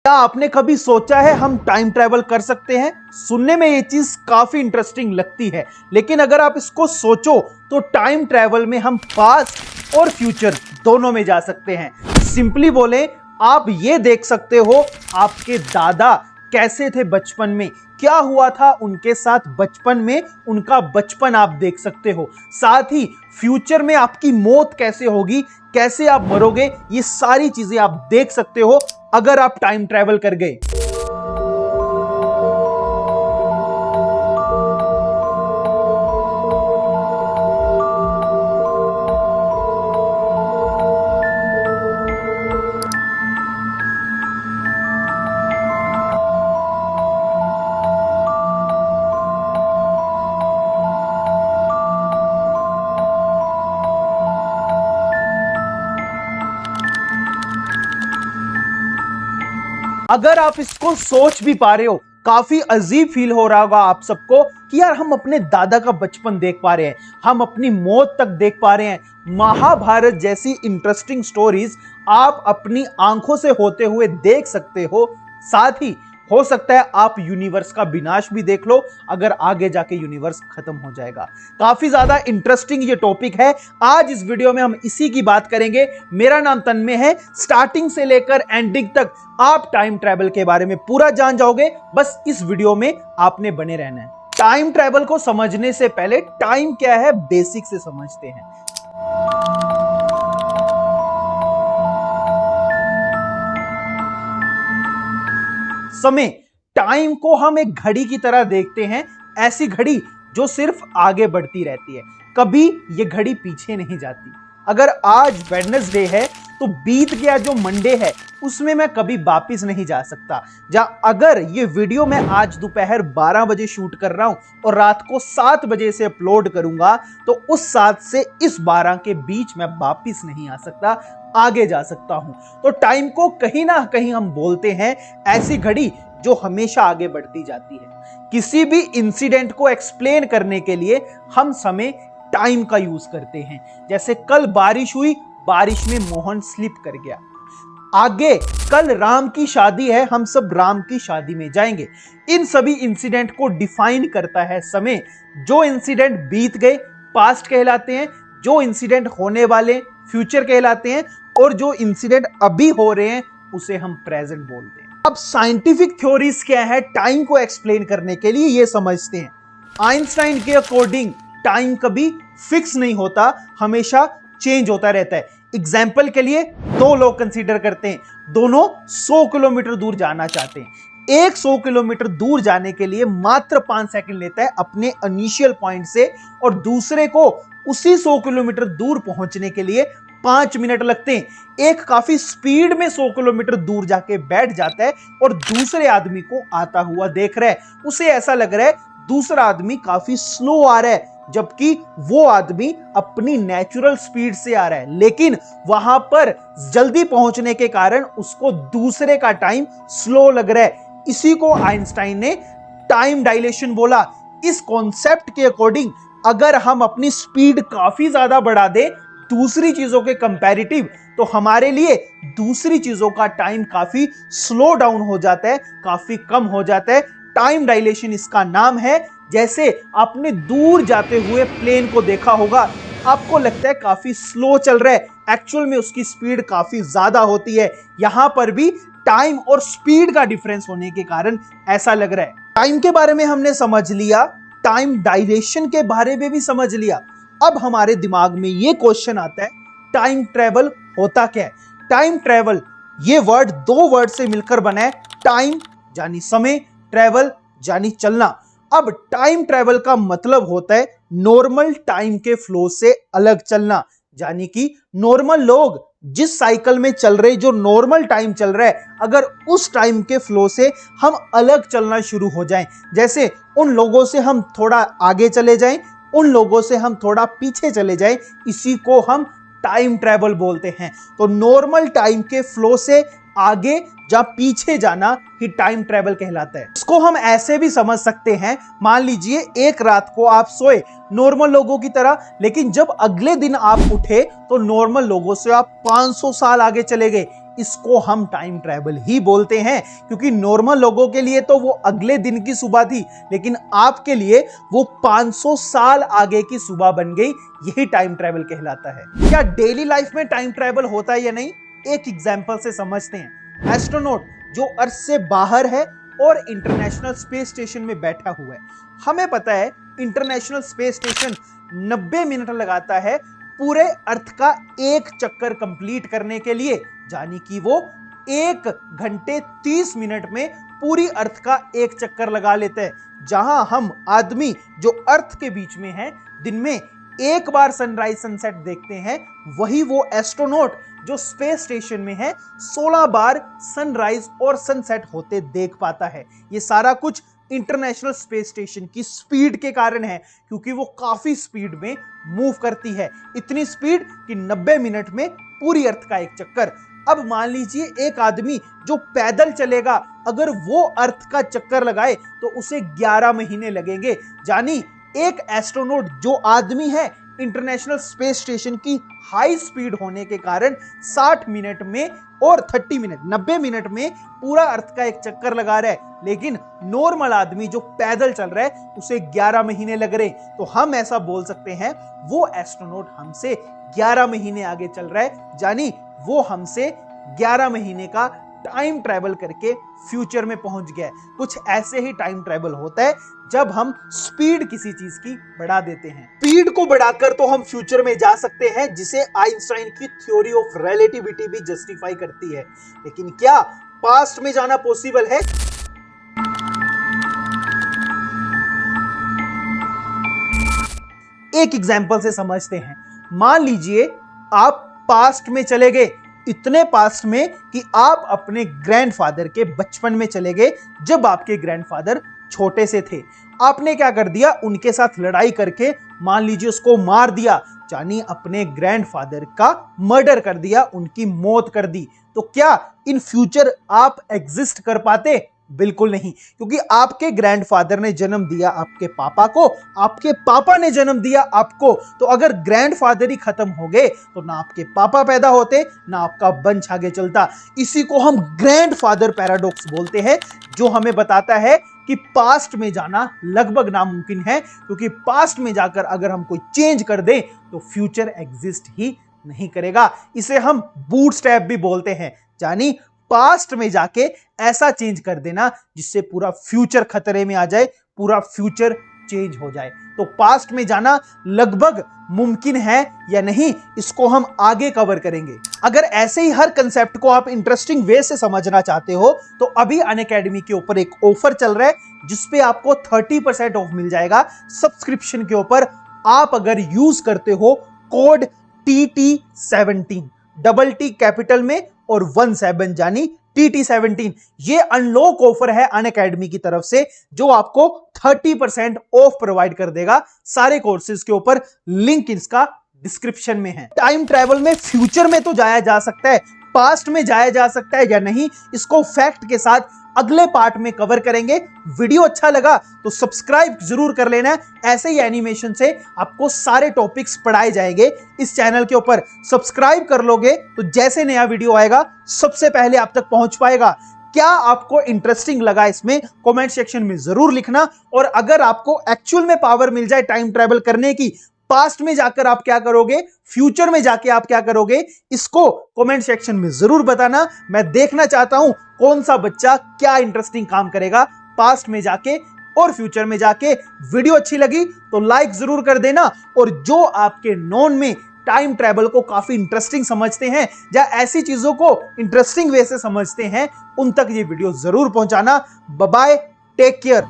क्या आपने कभी सोचा है हम टाइम ट्रैवल कर सकते हैं? सुनने में ये चीज काफी इंटरेस्टिंग लगती है, लेकिन अगर आप इसको सोचो तो टाइम ट्रैवल में हम पास्ट और फ्यूचर दोनों में जा सकते हैं। सिंपली बोले, आप ये देख सकते हो आपके दादा कैसे थे बचपन में, क्या हुआ था उनके साथ बचपन में, उनका बचपन आप देख सकते हो। साथ ही फ्यूचर में आपकी मौत कैसे होगी, कैसे आप मरोगे, ये सारी चीजें आप देख सकते हो अगर आप टाइम ट्रैवल कर गए। अगर आप इसको सोच भी पा रहे हो, काफी अजीब फील हो रहा होगा आप सबको कि यार हम अपने दादा का बचपन देख पा रहे हैं, हम अपनी मौत तक देख पा रहे हैं। महाभारत जैसी इंटरेस्टिंग स्टोरीज आप अपनी आंखों से होते हुए देख सकते हो। साथ ही हो सकता है आप यूनिवर्स का विनाश भी देख लो अगर आगे जाके यूनिवर्स खत्म हो जाएगा। काफी ज्यादा इंटरेस्टिंग ये टॉपिक है। आज इस वीडियो में हम इसी की बात करेंगे। मेरा नाम तन्मय है। स्टार्टिंग से लेकर एंडिंग तक आप टाइम ट्रैवल के बारे में पूरा जान जाओगे। बस इस वीडियो में आपने बने रहना है। टाइम ट्रैवल को समझने से पहले टाइम क्या है बेसिक से समझते हैं। समय, टाइम को हम एक घड़ी की तरह देखते हैं, ऐसी घड़ी जो सिर्फ आगे बढ़ती रहती है, कभी ये घड़ी पीछे नहीं जाती। अगर आज वेडनेसडे है तो बीत गया जो मंडे है उसमें मैं कभी वापिस नहीं जा सकता। अगर ये वीडियो मैं आज दोपहर 12 बजे शूट कर रहा हूं और रात को 7 बजे से अपलोड करूंगा तो उस 7 से इस 12 के बीच मैं वापिस नहीं आ सकता, आगे जा सकता हूं। तो टाइम को कहीं ना कहीं हम बोलते हैं ऐसी घड़ी जो हमेशा आगे बढ़ती जाती है। किसी भी इंसिडेंट को एक्सप्लेन करने के लिए हम समय टाइम का यूज करते हैं। जैसे कल बारिश हुई, बारिश में मोहन स्लिप कर गया। आगे कल राम की शादी है, हम सब राम की शादी में जाएंगे। इन सभी इंसिडेंट को डिफाइन करता है समय। जो इंसिडेंट बीत गए पास्ट कहलाते हैं, जो इंसिडेंट होने वाले फ्यूचर कहलाते हैं, और जो इंसिडेंट अभी हो रहे हैं उसे हम प्रेजेंट बोलते हैं। अब साइंटिफिक थ्योरीज क्या है टाइम को एक्सप्लेन करने के लिए, ये समझते हैं। आइंस्टाइन के अकॉर्डिंग टाइम कभी फिक्स नहीं होता, हमेशा चेंज होता रहता है। एग्जाम्पल के लिए दो लोग कंसीडर करते हैं, दोनों 100 किलोमीटर दूर जाना चाहते हैं। एक 100 किलोमीटर दूर जाने के लिए मात्र 5 सेकंड लेता है अपने इनिशियल पॉइंट से, और दूसरे को उसी 100 किलोमीटर दूर पहुंचने के लिए 5 मिनट लगते हैं। एक काफी स्पीड में 100 किलोमीटर दूर जाके बैठ जाता है और दूसरे आदमी को आता हुआ देख रहा है। उसे ऐसा लग रहा है दूसरा आदमी काफी स्लो आ रहा है, जबकि वो आदमी अपनी नेचुरल स्पीड से आ रहा है, लेकिन वहां पर जल्दी पहुंचने के कारण उसको दूसरे का टाइम स्लो लग रहा है। इसी को आइंस्टाइन ने टाइम डायलेशन बोला। इस कॉन्सेप्ट के अकॉर्डिंग अगर हम अपनी स्पीड काफी ज्यादा बढ़ा दे दूसरी चीजों के कंपैरेटिव, तो हमारे लिए दूसरी चीजों का टाइम काफी स्लो डाउन हो जाता है, काफी कम हो जाता है। टाइम डायलेशन इसका नाम है। जैसे आपने दूर जाते हुए प्लेन को देखा होगा, आपको लगता है काफी स्लो चल रहा है, एक्चुअल में उसकी स्पीड काफी ज्यादा होती है। यहां पर भी टाइम और स्पीड का डिफरेंस होने के कारण ऐसा लग रहा है। टाइम के बारे में हमने समझ लिया, टाइम डायलेशन के बारे में भी समझ लिया। अब हमारे दिमाग में ये क्वेश्चन आता है, टाइम ट्रैवल होता क्या है? टाइम ट्रैवल ये वर्ड 2 वर्ड से मिलकर बना है। टाइम यानी समय, ट्रैवल यानी चलना। अब टाइम ट्रैवल का मतलब होता है नॉर्मल टाइम के फ्लो से अलग चलना, यानी कि नॉर्मल लोग जिस साइकिल में चल रहे, जो नॉर्मल टाइम चल रहा है, अगर उस टाइम के फ्लो से हम अलग चलना शुरू हो जाएं, जैसे उन लोगों से हम थोड़ा आगे चले जाएं, उन लोगों से हम थोड़ा पीछे चले जाएं, इसी को हम टाइम ट्रैवल बोलते हैं। तो नॉर्मल टाइम के फ्लो से आगे या पीछे जाना ही टाइम ट्रैवल कहलाता है। इसको हम ऐसे भी समझ सकते हैं, मान लीजिए एक रात को आप सोए नॉर्मल लोगों की तरह, लेकिन जब अगले दिन आप उठे तो नॉर्मल लोगों से आप 500 साल आगे चले गए। इसको हम टाइम ट्रैवल ही बोलते हैं, क्योंकि नॉर्मल लोगों के लिए तो वो अगले दिन की सुबह थी, लेकिन आपके लिए वो 500 साल आगे की सुबह बन गई। यही टाइम ट्रैवल कहलाता है। क्या डेली लाइफ में टाइम ट्रैवल होता है या नहीं, एक एग्जाम्पल से समझते हैं। एस्ट्रोनॉट जो अर्थ से बाहर है और इंटरनेशनल स्पेस स्टेशन में बैठा हुआ है। हमें पता है इंटरनेशनल स्पेस स्टेशन 90 मिनट लगाता है पूरे अर्थ का एक चक्कर कंप्लीट करने के लिए, यानी कि वो 1 घंटे 30 मिनट में पूरी अर्थ का एक चक्कर लगा लेते हैं। जहां हम आदमी जो अर्थ के बीच में है दिन में एक बार सनराइज सनसेट देखते हैं, वही वो एस्ट्रोनॉट जो स्पेस स्टेशन में है 16 बार सनराइज और सनसेट होते देख पाता है। ये सारा कुछ इंटरनेशनल स्पेस स्टेशन की स्पीड के कारण है, क्योंकि वो काफी स्पीड में मूव करती है, इतनी स्पीड कि 90 मिनट में पूरी अर्थ का एक चक्कर। अब मान लीजिए एक आदमी जो पैदल चलेगा, अगर वो अर्थ का चक्कर लगाए तो उसे 11 महीने लगेंगे। यानी एक एस्ट्रोनॉट जो आदमी है इंटरनेशनल स्पेस स्टेशन की हाई स्पीड होने के कारण 60 मिनट में और 30 मिनट 90 मिनट में पूरा अर्थ का एक चक्कर लगा रहा है, लेकिन नॉर्मल आदमी जो पैदल चल रहा है उसे 11 महीने लग रहे। तो हम ऐसा बोल सकते हैं वो एस्ट्रोनॉट हमसे 11 महीने आगे चल रहा है, यानी वो हमसे 11 महीने का टाइम ट्रैवल करके फ्यूचर में पहुंच गया। कुछ ऐसे ही टाइम ट्रैवल होता है जब हम स्पीड किसी चीज की बढ़ा देते हैं। स्पीड को बढ़ाकर तो हम फ्यूचर में जा सकते हैं, जिसे आइंस्टाइन की थ्योरी ऑफ रिलेटिविटी भी जस्टिफाई करती है, लेकिन क्या पास्ट में जाना पॉसिबल है? एक एग्जांपल से समझते हैं। मान लीजिए आप पास्ट में चले गए, इतने पास्ट में कि आप अपने ग्रैंडफादर के बचपन में चले गए, जब आपके ग्रैंडफादर छोटे से थे। आपने क्या कर दिया, उनके साथ लड़ाई करके मान लीजिए उसको मार दिया, यानी अपने ग्रैंडफादर का मर्डर कर दिया, उनकी मौत कर दी। तो क्या इन फ्यूचर आप एग्जिस्ट कर पाते? बिल्कुल नहीं, क्योंकि आपके ग्रैंडफादर ने जन्म दिया आपके पापा को, आपके पापा ने जन्म दिया आपको। तो अगर ग्रैंडफादर ही खत्म हो गए तो ना आपके पापा पैदा होते, ना आपका वंश आगे चलता। इसी को हम ग्रैंडफादर पैराडॉक्स बोलते हैं, जो हमें बताता है कि पास्ट में जाना लगभग नामुमकिन है, क्योंकि पास्ट में जाकर अगर हम कोई चेंज कर दें तो फ्यूचर एग्जिस्ट ही नहीं करेगा। इसे हम बूटस्ट्रैप भी बोलते हैं, यानी पास्ट में जाके ऐसा चेंज कर देना जिससे पूरा फ्यूचर खतरे में आ जाए, पूरा फ्यूचर चेंज हो जाए। तो पास्ट में जाना लगभग मुमकिन है या नहीं, इसको हम आगे कवर करेंगे। अगर ऐसे ही हर कंसेप्ट को आप इंटरेस्टिंग वे से समझना चाहते हो तो अभी अनअकैडमी के ऊपर एक ऑफर चल रहा है जिसपे आपको 30% ऑफ मिल जाएगा सब्सक्रिप्शन के ऊपर। आप अगर यूज करते हो code TT17 double T capital में और 17 यानी TT17। ये अनलॉक ऑफर है अनअकैडमी की तरफ से, जो आपको 30% ऑफ प्रोवाइड कर देगा सारे कोर्सेज के ऊपर। लिंक इसका डिस्क्रिप्शन में है। टाइम ट्रैवल में फ्यूचर में तो जाया जा सकता है, पास्ट में जाया जा सकता है या नहीं, इसको फैक्ट के साथ अगले पार्ट में कवर करेंगे। वीडियो अच्छा लगा तो सब्सक्राइब जरूर कर लेना। ऐसे ही एनिमेशन से आपको सारे टॉपिक्स पढ़ाए जाएंगे इस चैनल के ऊपर। सब्सक्राइब कर लोगे तो जैसे नया वीडियो आएगा सबसे पहले आप तक पहुंच पाएगा। क्या आपको इंटरेस्टिंग लगा इसमें कमेंट सेक्शन में जरूर लिखना। और अगर आपको एक्चुअल में पावर मिल जाए टाइम ट्रैवल करने की, पास्ट में जाकर आप क्या करोगे, फ्यूचर में जाके आप क्या करोगे, इसको कमेंट सेक्शन में जरूर बताना। मैं देखना चाहता हूं कौन सा बच्चा क्या इंटरेस्टिंग काम करेगा पास्ट में जाके और फ्यूचर में जाके। वीडियो अच्छी लगी तो लाइक जरूर कर देना, और जो आपके नॉन में टाइम ट्रैवल को काफी इंटरेस्टिंग समझते हैं या ऐसी चीजों को इंटरेस्टिंग वे से समझते हैं, उन तक ये वीडियो जरूर पहुंचाना। Bye bye, take care.